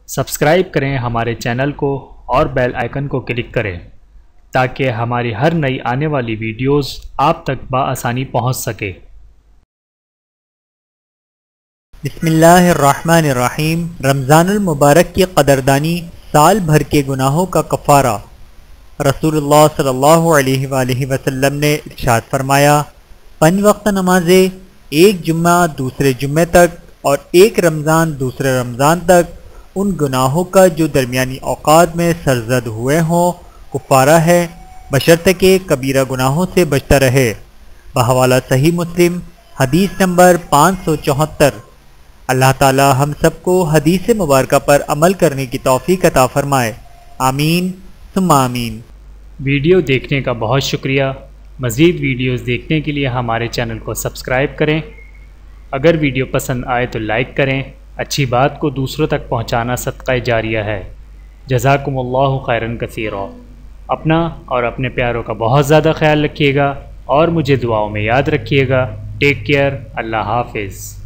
Subscribe کریں ہمارے channel کو اور بیل آئیکن کو کلک کریں تاکہ ہماری ہر نئی آنے والی ویڈیوز آپ تک بآسانی پہنچ سکے۔ بسم اللہ الرحمن الرحیم۔ رمضان المبارک کی قدردانی، سال بھر کے گناہوں کا کفارہ۔ رسول اللہ صلی اللہ علیہ وآلہ وسلم نے ارشاد فرمایا، 5 وقت نمازیں، ایک جمعہ دوسرے جمعے تک اور ایک رمضان دوسرے رمضان تک، ان گناہوں کا جو درمیانی اوقات میں سرزد ہوئے ہوں کفارہ ہے، بشرطے کہ کبیرہ گناہوں سے بچتا رہے۔ بحوالہ صحیح مسلم، حدیث نمبر 574۔ اللہ تعالی ہم سب کو حدیث مبارکہ پر عمل کرنے کی توفیق عطا فرمائے، آمین ثم آمین۔ ویڈیو دیکھنے کا بہت شکریہ۔ مزید ویڈیوز دیکھنے کے لیے ہمارے چینل کو سبسکرائب کریں۔ اگر ویڈیو پسند آئے تو لائک کریں۔ اچھی بات کو دوسروں تک پہنچانا صدقہ جاریہ ہے۔ جزاکم اللہ خیرا کثیرا۔ اپنا اور اپنے پیاروں کا بہت زیادہ خیال رکھیے گا اور مجھے دعاؤں میں یاد رکھیے گا۔ Take care. اللہ حافظ۔